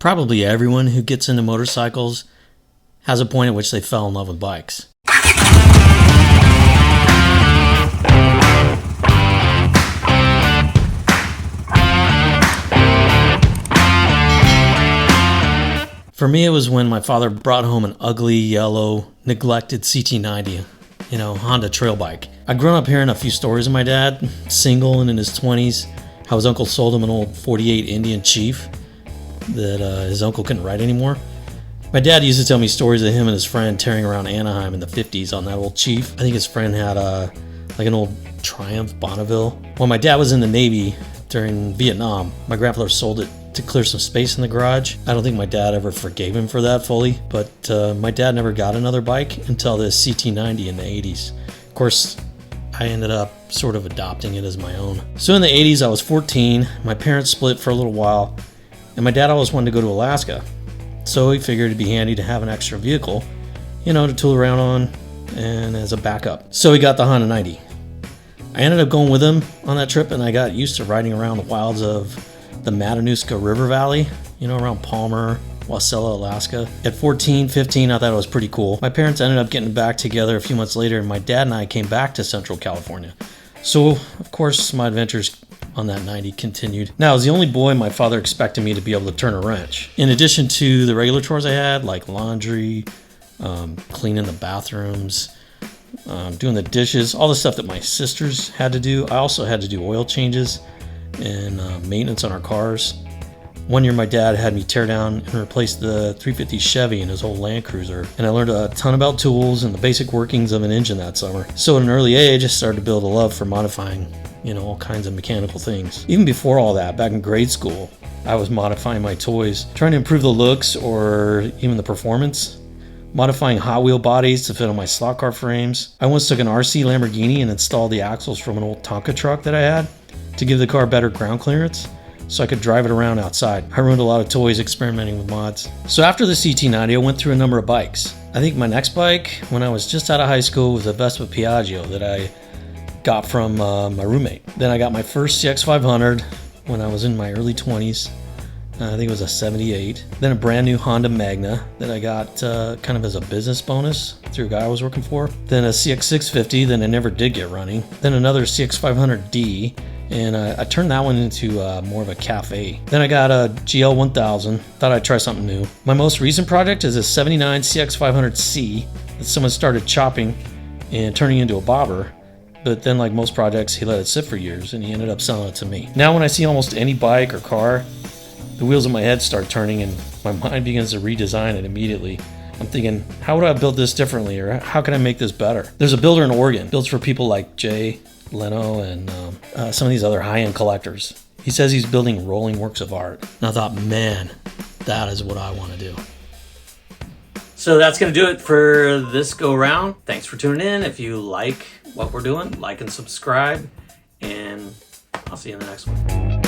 Probably everyone who gets into motorcycles has a point at which they fell in love with bikes. For me, it was when my father brought home an ugly, yellow, neglected CT90, Honda trail bike. I'd grown up hearing a few stories of my dad, single and in his 20s, how his uncle sold him an old 48 Indian Chief that his uncle couldn't ride anymore. My dad used to tell me stories of him and his friend tearing around Anaheim in the 50s on that old Chief. I think his friend had an old Triumph Bonneville. When my dad was in the Navy during Vietnam, my grandfather sold it to clear some space in the garage. I don't think my dad ever forgave him for that fully, but my dad never got another bike until this CT90 in the 80s. Of course, I ended up sort of adopting it as my own. So in the 80s, I was 14. My parents split for a little while, and my dad always wanted to go to Alaska. So he figured it'd be handy to have an extra vehicle, to tool around on and as a backup. So he got the Honda 90. I ended up going with him on that trip, and I got used to riding around the wilds of the Matanuska River Valley, around Palmer, Wasilla, Alaska. At 14, 15, I thought it was pretty cool. My parents ended up getting back together a few months later, and my dad and I came back to Central California. So, of course, my adventures on that 90 continued. Now, as the only boy, my father expected me to be able to turn a wrench. In addition to the regular chores I had, like laundry, cleaning the bathrooms, doing the dishes, all the stuff that my sisters had to do, I also had to do oil changes and maintenance on our cars. One year my dad had me tear down and replace the 350 Chevy in his old Land Cruiser, and I learned a ton about tools and the basic workings of an engine that summer. So at an early age, I started to build a love for modifying, all kinds of mechanical things. Even before all that, back in grade school, I was modifying my toys, trying to improve the looks or even the performance, modifying Hot Wheel bodies to fit on my slot car frames. I once took an RC Lamborghini and installed the axles from an old Tonka truck that I had to give the car better ground clearance so I could drive it around outside. I ruined a lot of toys experimenting with mods. So after the CT90, I went through a number of bikes. I think my next bike, when I was just out of high school, was a Vespa Piaggio that I got from my roommate. Then I got my first CX500 when I was in my early 20s. I think it was a 78. Then a brand new Honda Magna that I got kind of as a business bonus through a guy I was working for. Then a CX650 that I never did get running. Then another CX500D, and I turned that one into more of a cafe. Then I got a GL1000, thought I'd try something new. My most recent project is a 79 CX500C that someone started chopping and turning into a bobber. But then, like most projects, he let it sit for years and he ended up selling it to me. Now when I see almost any bike or car, the wheels in my head start turning and my mind begins to redesign it immediately. I'm thinking, how would I build this differently, or how can I make this better? There's a builder in Oregon, builds for people like Jay Leno and some of these other high-end collectors. He says he's building rolling works of art. And I thought, man, that is what I want to do. So that's going to do it for this go-round. Thanks for tuning in. If you like what we're doing, like and subscribe, and I'll see you in the next one.